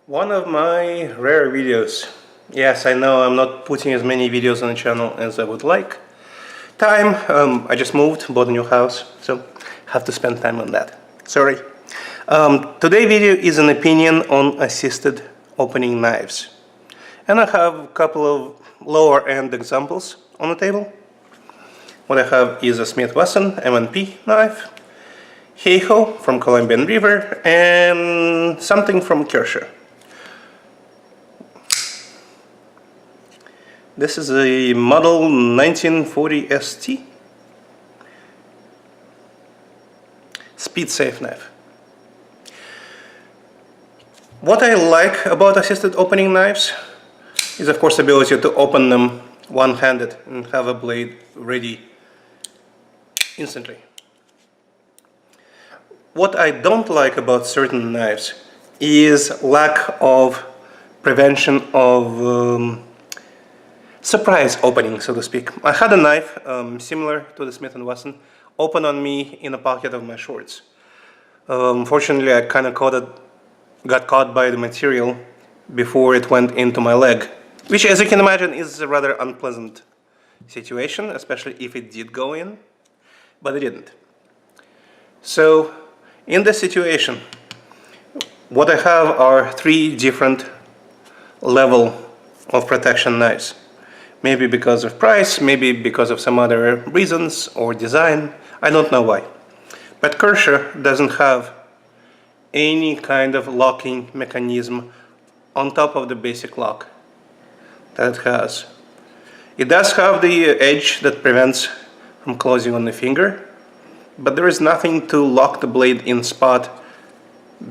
One of my rare videos. Yes, I know I'm not putting as many videos on the channel as I would like. I just moved, bought a new house, so have to spend time on that. Sorry. Today's video is an opinion on assisted opening knives. And I have a couple of lower end examples on the table. What I have is a Smith & Wesson M&P knife, Heiho from Columbia River, and something from Kershaw. This is a model 1940 ST speed safe knife. What I like about assisted opening knives is of course the ability to open them one-handed and have a blade ready instantly. What I don't like about certain knives is lack of prevention of surprise opening, so to speak. I had a knife similar to the Smith & Wesson open on me in the pocket of my shorts. Unfortunately, I kind of got caught by the material before it went into my leg, which, as you can imagine, is a rather unpleasant situation, especially if it did go in, but it didn't. So, in this situation, what I have are three different levels of protection knives. Maybe because of price, maybe because of some other reasons or design, I don't know why. But Kershaw doesn't have any kind of locking mechanism on top of the basic lock that it has. It does have the edge that prevents from closing on the finger, but there is nothing to lock the blade in spot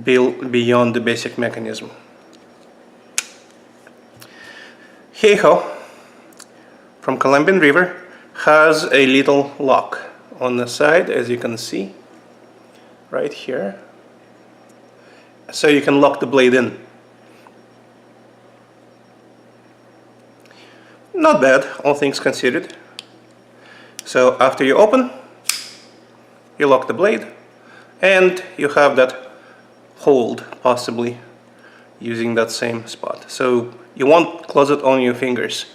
beyond the basic mechanism. Heiho from Columbia River has a little lock on the side, as you can see right here, so you can lock the blade in. Not bad, all things considered. So after you open, you lock the blade and you have that hold, possibly using that same spot. So you won't close it on your fingers,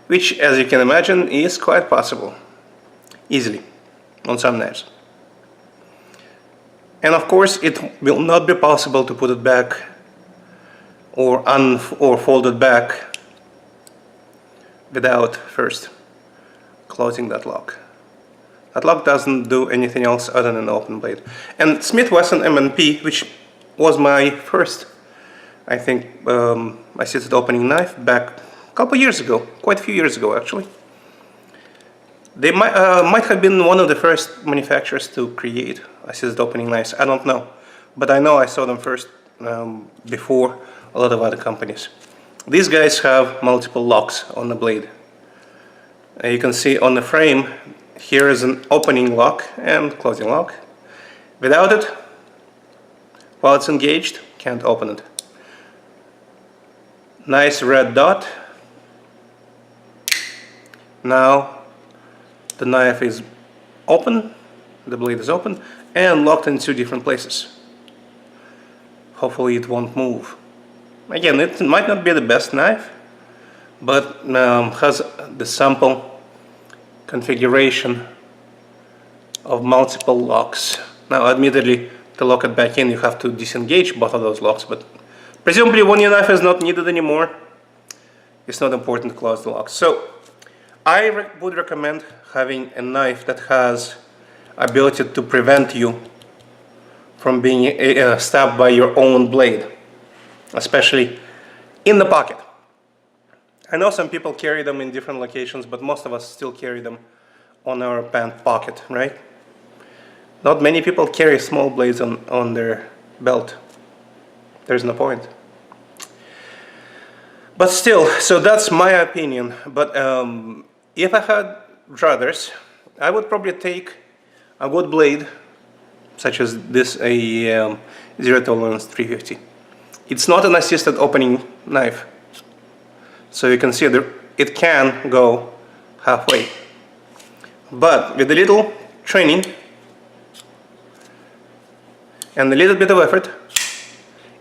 which, as you can imagine, is quite possible, easily, on some knives. And of course, it will not be possible to put it back or fold it back without first closing that lock. That lock doesn't do anything else other than open blade. And Smith & Wesson M&P, which was my first, I think, assisted opening knife back a couple years ago, quite a few years ago actually. They might have been one of the first manufacturers to create assisted opening knives, I don't know. But I know I saw them first before a lot of other companies. These guys have multiple locks on the blade. You can see on the frame, here is an opening lock and closing lock. Without it, while it's engaged, can't open it. Nice red dot. Now the knife is open, the blade is open, and locked in two different places. Hopefully it won't move. Again, it might not be the best knife, but has the sample configuration of multiple locks. Now admittedly, to lock it back in you have to disengage both of those locks, but presumably when your knife is not needed anymore, it's not important to close the locks. So I would recommend having a knife that has ability to prevent you from being stabbed by your own blade, especially in the pocket. I know some people carry them in different locations, but most of us still carry them on our pant pocket, right? Not many people carry small blades on their belt. There's no point. But still, so that's my opinion. But if I had druthers, I would probably take a good blade, such as this, a Zero Tolerance 350. It's not an assisted opening knife, so you can see that it can go halfway. But with a little training and a little bit of effort,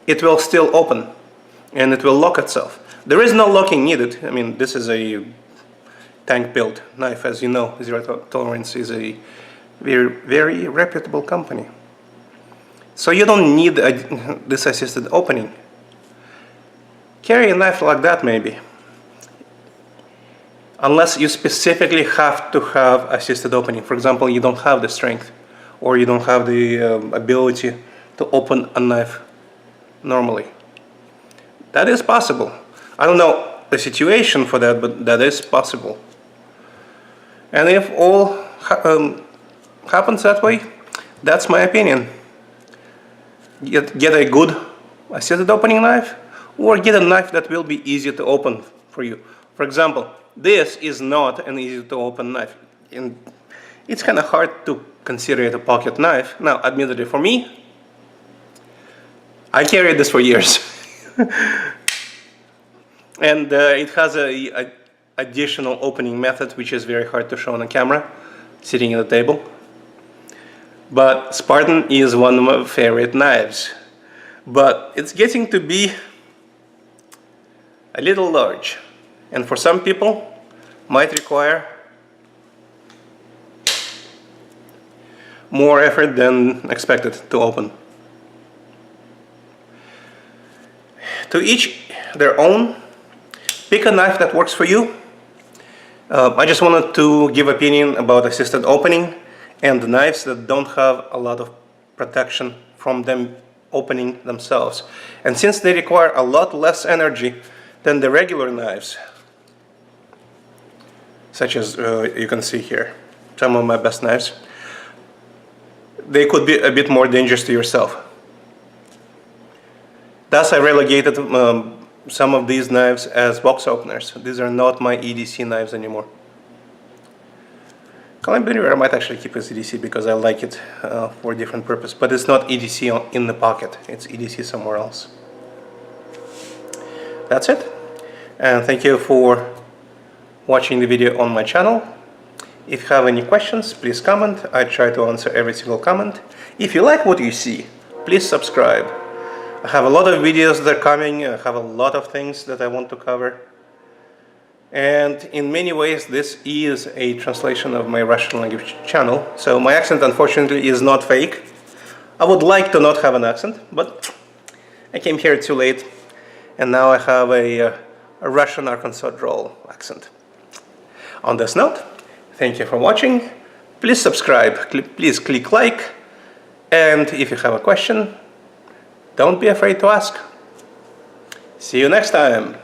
it will still open. and it will lock itself. There is no locking needed. I mean, this is a tank-built knife, as you know. Zero Tolerance is a very reputable company. So you don't need this assisted opening. Carry a knife like that maybe. Unless you specifically have to have assisted opening. For example, you don't have the strength, or you don't have the ability to open a knife normally. That is possible. I don't know the situation for that, but that is possible. And if all happens that way, that's my opinion. Get a good assisted opening knife, or get a knife that will be easy to open for you. For example, this is not an easy to open knife. And it's kind of hard to consider it a pocket knife. Now, admittedly for me, I carried this for years. And it has a additional opening method, which is very hard to show on a camera, sitting at a table. But Spartan is one of my favorite knives. But it's getting to be a little large. And for some people, might require more effort than expected to open. To each their own. Pick a knife that works for you. I just wanted to give opinion about assisted opening and the knives that don't have a lot of protection from them opening themselves. And since they require a lot less energy than the regular knives, such as you can see here, some of my best knives, they could be a bit more dangerous to yourself. Thus, I relegated some of these knives as box openers. These are not my EDC knives anymore. I might actually keep as EDC because I like it for a different purpose, but it's not EDC in the pocket, it's EDC somewhere else. That's it, and thank you for watching the video on my channel. If you have any questions, please comment. I try to answer every single comment. If you like what you see, please subscribe. I have a lot of videos that are coming. I have a lot of things that I want to cover. And in many ways, this is a translation of my Russian language channel. So my accent, unfortunately, is not fake. I would like to not have an accent, but I came here too late. And now I have a Russian Arkansas drawl accent. On this note, thank you for watching. Please subscribe. Please click like. And if you have a question, don't be afraid to ask. See you next time.